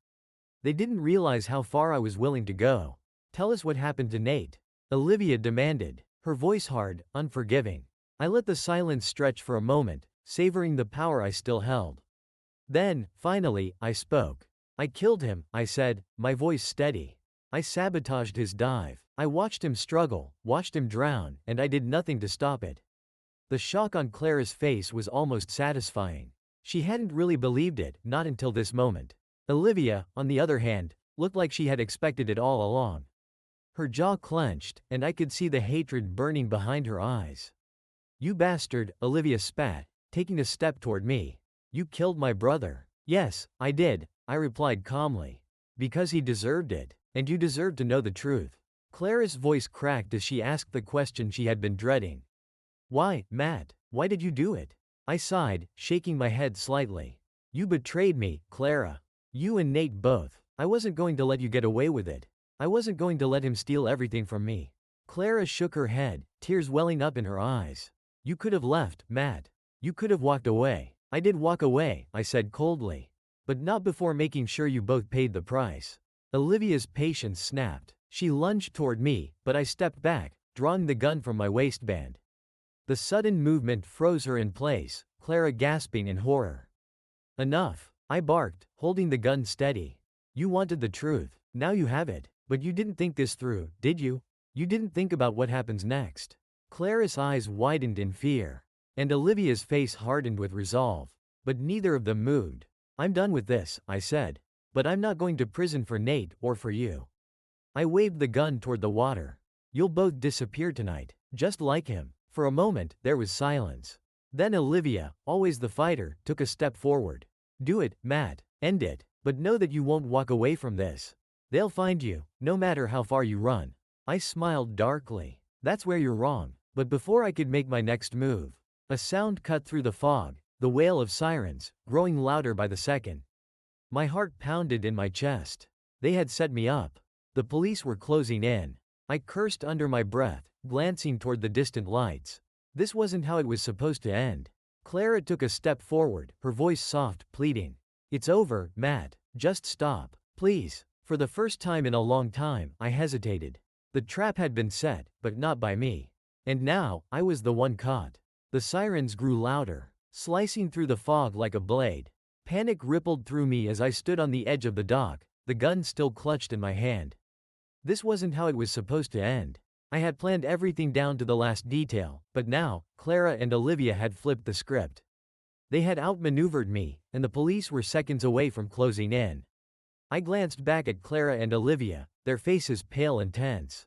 They didn't realize how far I was willing to go. "Tell us what happened to Nate," Olivia demanded, her voice hard, unforgiving. I let the silence stretch for a moment, savoring the power I still held. Then, finally, I spoke. "I killed him," I said, my voice steady. "I sabotaged his dive. I watched him struggle, watched him drown, and I did nothing to stop it." The shock on Clara's face was almost satisfying. She hadn't really believed it, not until this moment. Olivia, on the other hand, looked like she had expected it all along. Her jaw clenched, and I could see the hatred burning behind her eyes. "You bastard," Olivia spat, taking a step toward me. "You killed my brother." "Yes, I did," I replied calmly. "Because he deserved it. And you deserve to know the truth." Clara's voice cracked as she asked the question she had been dreading. "Why, Matt? Why did you do it?" I sighed, shaking my head slightly. "You betrayed me, Clara. You and Nate both. I wasn't going to let you get away with it. I wasn't going to let him steal everything from me." Clara shook her head, tears welling up in her eyes. "You could have left, Matt. You could have walked away." "I did walk away," I said coldly. "But not before making sure you both paid the price." Olivia's patience snapped. She lunged toward me, but I stepped back, drawing the gun from my waistband. The sudden movement froze her in place, Clara gasping in horror. "Enough," I barked, holding the gun steady. "You wanted the truth. Now you have it. But you didn't think this through, did you? You didn't think about what happens next." Clara's eyes widened in fear, and Olivia's face hardened with resolve. But neither of them moved. "I'm done with this," I said. "But I'm not going to prison for Nate or for you." I waved the gun toward the water. "You'll both disappear tonight, just like him." For a moment, there was silence. Then Olivia, always the fighter, took a step forward. "Do it, Matt. End it. But know that you won't walk away from this. They'll find you, no matter how far you run." I smiled darkly. "That's where you're wrong." But before I could make my next move, a sound cut through the fog, the wail of sirens, growing louder by the second. My heart pounded in my chest. They had set me up. The police were closing in. I cursed under my breath, glancing toward the distant lights. This wasn't how it was supposed to end. Clara took a step forward, her voice soft, pleading. "It's over, Matt. Just stop. Please." For the first time in a long time, I hesitated. The trap had been set, but not by me. And now, I was the one caught. The sirens grew louder, slicing through the fog like a blade. Panic rippled through me as I stood on the edge of the dock, the gun still clutched in my hand. This wasn't how it was supposed to end. I had planned everything down to the last detail, but now, Clara and Olivia had flipped the script. They had outmaneuvered me, and the police were seconds away from closing in. I glanced back at Clara and Olivia, their faces pale and tense.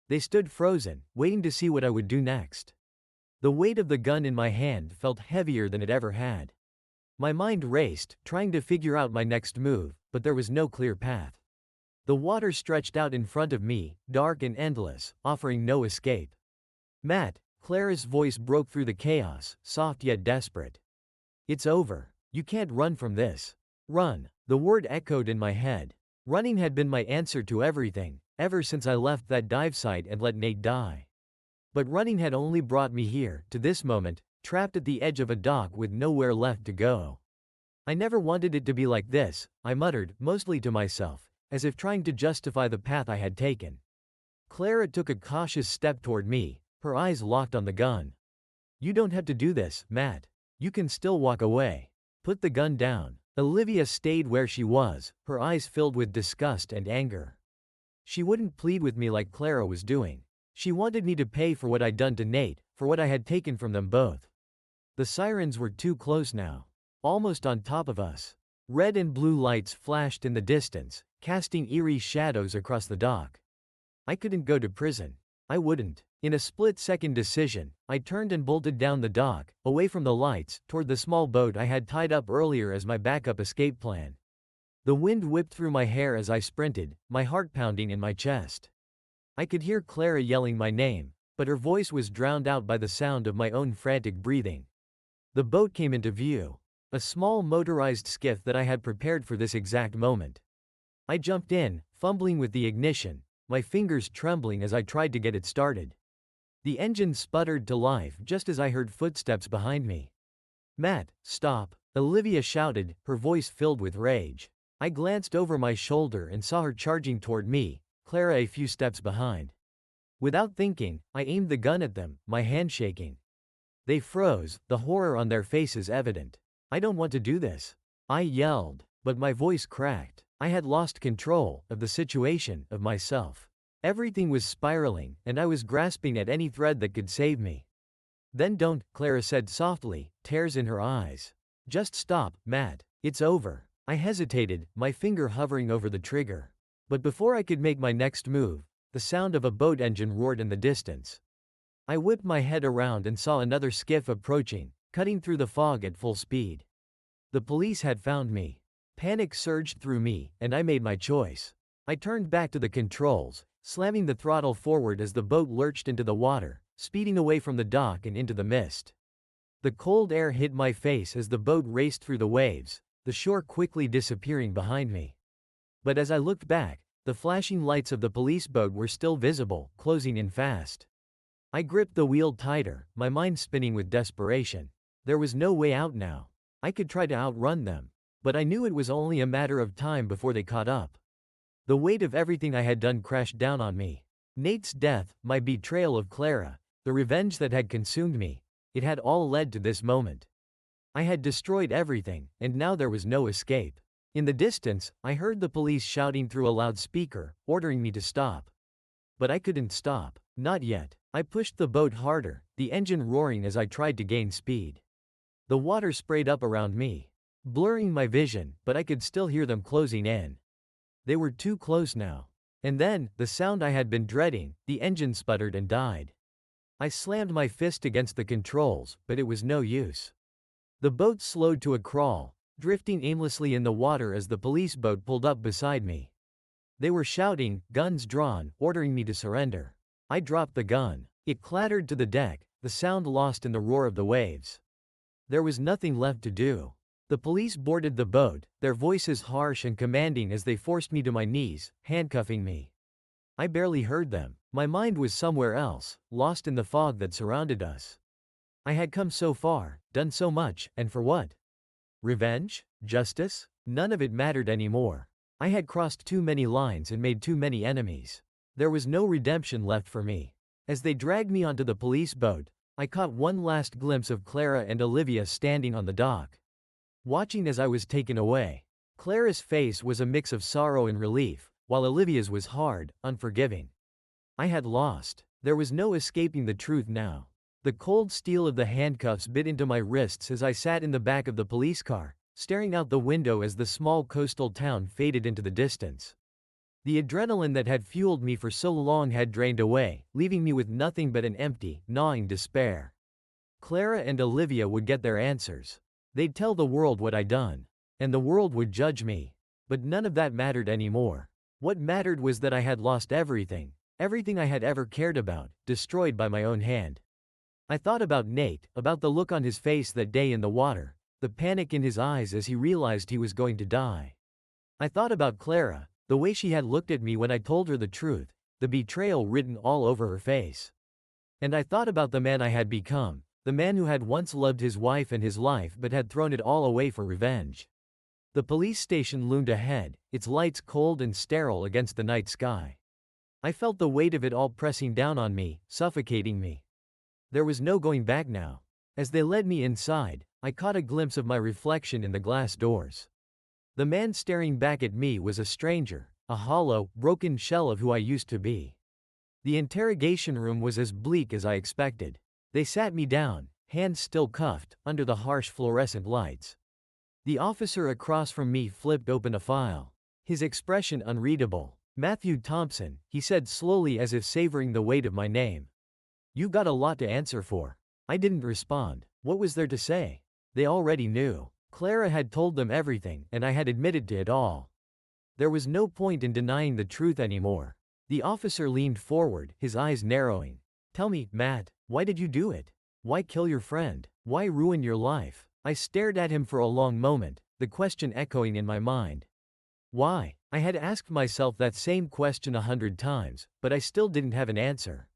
They stood frozen, waiting to see what I would do next. The weight of the gun in my hand felt heavier than it ever had. My mind raced, trying to figure out my next move, but there was no clear path. The water stretched out in front of me, dark and endless, offering no escape. Matt, Clara's voice broke through the chaos, soft yet desperate. It's over. You can't run from this. Run. The word echoed in my head. Running had been my answer to everything, ever since I left that dive site and let Nate die. But running had only brought me here, to this moment, trapped at the edge of a dock with nowhere left to go. I never wanted it to be like this, I muttered, mostly to myself, as if trying to justify the path I had taken. Clara took a cautious step toward me, her eyes locked on the gun. You don't have to do this, Matt. You can still walk away. Put the gun down. Olivia stayed where she was, her eyes filled with disgust and anger. She wouldn't plead with me like Clara was doing. She wanted me to pay for what I'd done to Nate, for what I had taken from them both. The sirens were too close now. Almost on top of us. Red and blue lights flashed in the distance, casting eerie shadows across the dock. I couldn't go to prison. I wouldn't. In a split-second decision, I turned and bolted down the dock, away from the lights, toward the small boat I had tied up earlier as my backup escape plan. The wind whipped through my hair as I sprinted, my heart pounding in my chest. I could hear Clara yelling my name, but her voice was drowned out by the sound of my own frantic breathing. The boat came into view. A small motorized skiff that I had prepared for this exact moment. I jumped in, fumbling with the ignition, my fingers trembling as I tried to get it started. The engine sputtered to life just as I heard footsteps behind me. Matt, stop, Olivia shouted, her voice filled with rage. I glanced over my shoulder and saw her charging toward me, Clara a few steps behind. Without thinking, I aimed the gun at them, my hand shaking. They froze, the horror on their faces evident. I don't want to do this. I yelled, but my voice cracked. I had lost control of the situation, of myself. Everything was spiraling, and I was grasping at any thread that could save me. Then don't, Clara said softly, tears in her eyes. Just stop, Matt. It's over. I hesitated, my finger hovering over the trigger. But before I could make my next move, the sound of a boat engine roared in the distance. I whipped my head around and saw another skiff approaching, cutting through the fog at full speed. The police had found me. Panic surged through me, and I made my choice. I turned back to the controls, slamming the throttle forward as the boat lurched into the water, speeding away from the dock and into the mist. The cold air hit my face as the boat raced through the waves, the shore quickly disappearing behind me. But as I looked back, the flashing lights of the police boat were still visible, closing in fast. I gripped the wheel tighter, my mind spinning with desperation. There was no way out now. I could try to outrun them, but I knew it was only a matter of time before they caught up. The weight of everything I had done crashed down on me. Nate's death, my betrayal of Clara, the revenge that had consumed me, it had all led to this moment. I had destroyed everything, and now there was no escape. In the distance, I heard the police shouting through a loudspeaker, ordering me to stop. But I couldn't stop. Not yet. I pushed the boat harder, the engine roaring as I tried to gain speed. The water sprayed up around me, blurring my vision, but I could still hear them closing in. They were too close now. And then, the sound I had been dreading, the engine sputtered and died. I slammed my fist against the controls, but it was no use. The boat slowed to a crawl, drifting aimlessly in the water as the police boat pulled up beside me. They were shouting, guns drawn, ordering me to surrender. I dropped the gun. It clattered to the deck, the sound lost in the roar of the waves. There was nothing left to do. The police boarded the boat, their voices harsh and commanding as they forced me to my knees, handcuffing me. I barely heard them. My mind was somewhere else, lost in the fog that surrounded us. I had come so far, done so much, and for what? Revenge? Justice? None of it mattered anymore. I had crossed too many lines and made too many enemies. There was no redemption left for me. As they dragged me onto the police boat, I caught one last glimpse of Clara and Olivia standing on the dock, watching as I was taken away. Clara's face was a mix of sorrow and relief, while Olivia's was hard, unforgiving. I had lost. There was no escaping the truth now. The cold steel of the handcuffs bit into my wrists as I sat in the back of the police car, staring out the window as the small coastal town faded into the distance. The adrenaline that had fueled me for so long had drained away, leaving me with nothing but an empty, gnawing despair. Clara and Olivia would get their answers. They'd tell the world what I'd done. And the world would judge me. But none of that mattered anymore. What mattered was that I had lost everything. Everything I had ever cared about, destroyed by my own hand. I thought about Nate, about the look on his face that day in the water, the panic in his eyes as he realized he was going to die. I thought about Clara, the way she had looked at me when I told her the truth, the betrayal written all over her face. And I thought about the man I had become, the man who had once loved his wife and his life but had thrown it all away for revenge. The police station loomed ahead, its lights cold and sterile against the night sky. I felt the weight of it all pressing down on me, suffocating me. There was no going back now. As they led me inside, I caught a glimpse of my reflection in the glass doors. The man staring back at me was a stranger, a hollow, broken shell of who I used to be. The interrogation room was as bleak as I expected. They sat me down, hands still cuffed, under the harsh fluorescent lights. The officer across from me flipped open a file. His expression unreadable. "Matthew Thompson," he said slowly as if savoring the weight of my name. "You got a lot to answer for." I didn't respond. What was there to say? They already knew. Clara had told them everything, and I had admitted to it all. There was no point in denying the truth anymore. The officer leaned forward, his eyes narrowing. "Tell me, Matt, why did you do it? Why kill your friend? Why ruin your life?" I stared at him for a long moment, the question echoing in my mind. Why? I had asked myself that same question 100 times, but I still didn't have an answer.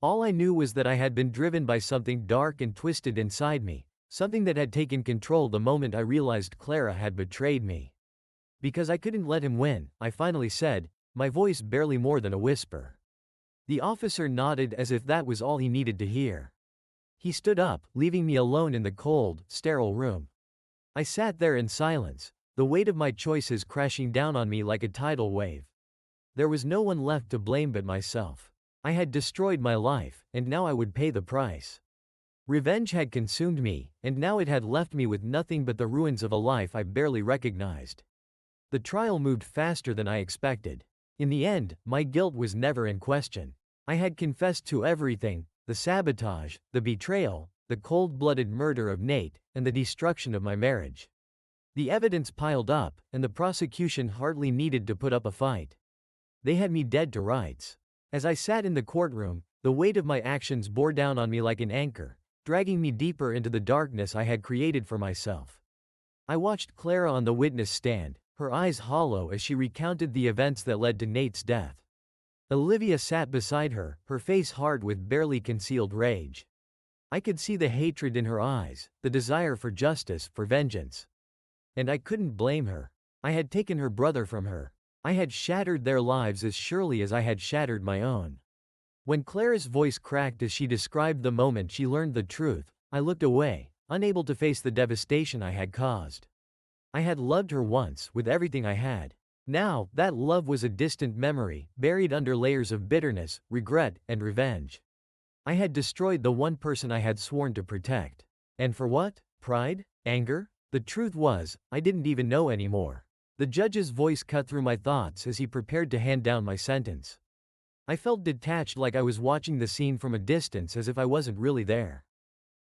All I knew was that I had been driven by something dark and twisted inside me, something that had taken control the moment I realized Clara had betrayed me. Because I couldn't let him win, I finally said, my voice barely more than a whisper. The officer nodded as if that was all he needed to hear. He stood up, leaving me alone in the cold, sterile room. I sat there in silence, the weight of my choices crashing down on me like a tidal wave. There was no one left to blame but myself. I had destroyed my life, and now I would pay the price. Revenge had consumed me, and now it had left me with nothing but the ruins of a life I barely recognized. The trial moved faster than I expected. In the end, my guilt was never in question. I had confessed to everything: the sabotage, the betrayal, the cold-blooded murder of Nate, and the destruction of my marriage. The evidence piled up, and the prosecution hardly needed to put up a fight. They had me dead to rights. As I sat in the courtroom, the weight of my actions bore down on me like an anchor, dragging me deeper into the darkness I had created for myself. I watched Clara on the witness stand, her eyes hollow as she recounted the events that led to Nate's death. Olivia sat beside her, her face hard with barely concealed rage. I could see the hatred in her eyes, the desire for justice, for vengeance. And I couldn't blame her. I had taken her brother from her. I had shattered their lives as surely as I had shattered my own. When Clara's voice cracked as she described the moment she learned the truth, I looked away, unable to face the devastation I had caused. I had loved her once, with everything I had. Now, that love was a distant memory, buried under layers of bitterness, regret, and revenge. I had destroyed the one person I had sworn to protect. And for what? Pride? Anger? The truth was, I didn't even know anymore. The judge's voice cut through my thoughts as he prepared to hand down my sentence. I felt detached, like I was watching the scene from a distance, as if I wasn't really there.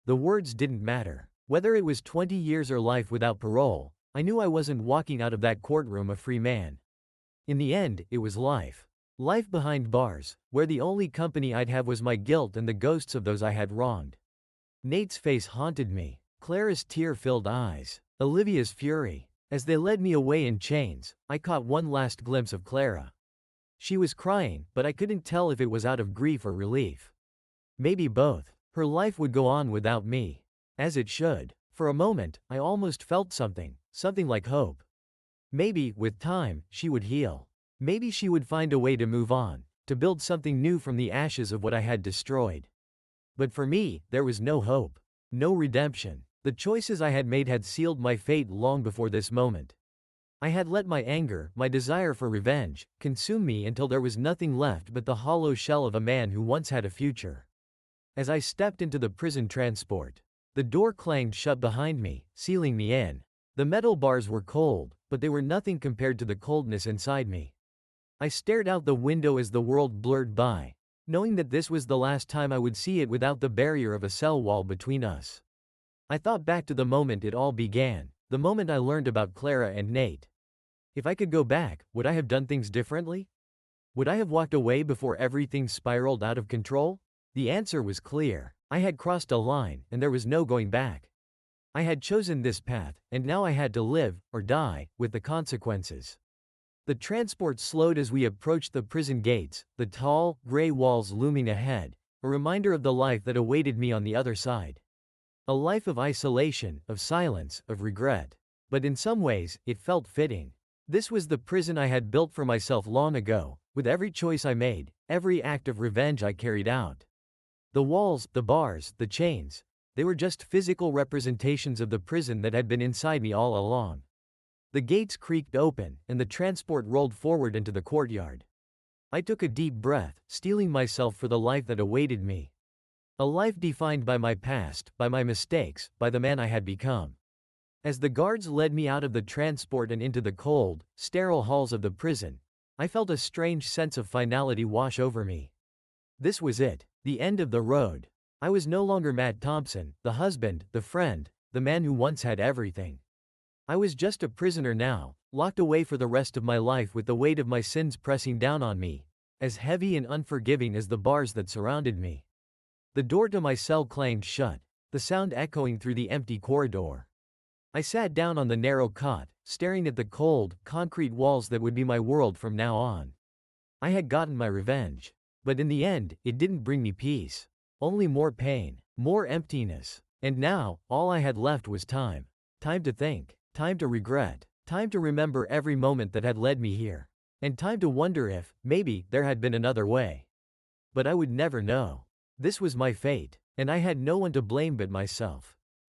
The words didn't matter. Whether it was 20 years or life without parole, I knew I wasn't walking out of that courtroom a free man. In the end, it was life. Life behind bars, where the only company I'd have was my guilt and the ghosts of those I had wronged. Nate's face haunted me, Clara's tear-filled eyes, Olivia's fury. As they led me away in chains, I caught one last glimpse of Clara. She was crying, but I couldn't tell if it was out of grief or relief. Maybe both. Her life would go on without me. As it should. For a moment, I almost felt something like hope. Maybe, with time, she would heal. Maybe she would find a way to move on, to build something new from the ashes of what I had destroyed. But for me, there was no hope. No redemption. The choices I had made had sealed my fate long before this moment. I had let my anger, my desire for revenge, consume me until there was nothing left but the hollow shell of a man who once had a future. As I stepped into the prison transport, the door clanged shut behind me, sealing me in. The metal bars were cold, but they were nothing compared to the coldness inside me. I stared out the window as the world blurred by, knowing that this was the last time I would see it without the barrier of a cell wall between us. I thought back to the moment it all began, the moment I learned about Clara and Nate. If I could go back, would I have done things differently? Would I have walked away before everything spiraled out of control? The answer was clear. I had crossed a line, and there was no going back. I had chosen this path, and now I had to live, or die, with the consequences. The transport slowed as we approached the prison gates, the tall, gray walls looming ahead, a reminder of the life that awaited me on the other side. A life of isolation, of silence, of regret. But in some ways, it felt fitting. This was the prison I had built for myself long ago, with every choice I made, every act of revenge I carried out. The walls, the bars, the chains, they were just physical representations of the prison that had been inside me all along. The gates creaked open, and the transport rolled forward into the courtyard. I took a deep breath, steeling myself for the life that awaited me. A life defined by my past, by my mistakes, by the man I had become. As the guards led me out of the transport and into the cold, sterile halls of the prison, I felt a strange sense of finality wash over me. This was it, the end of the road. I was no longer Matt Thompson, the husband, the friend, the man who once had everything. I was just a prisoner now, locked away for the rest of my life with the weight of my sins pressing down on me, as heavy and unforgiving as the bars that surrounded me. The door to my cell clanged shut, the sound echoing through the empty corridor. I sat down on the narrow cot, staring at the cold, concrete walls that would be my world from now on. I had gotten my revenge. But in the end, it didn't bring me peace. Only more pain, more emptiness. And now, all I had left was time. Time to think, time to regret, time to remember every moment that had led me here. And time to wonder if, maybe, there had been another way. But I would never know. This was my fate, and I had no one to blame but myself.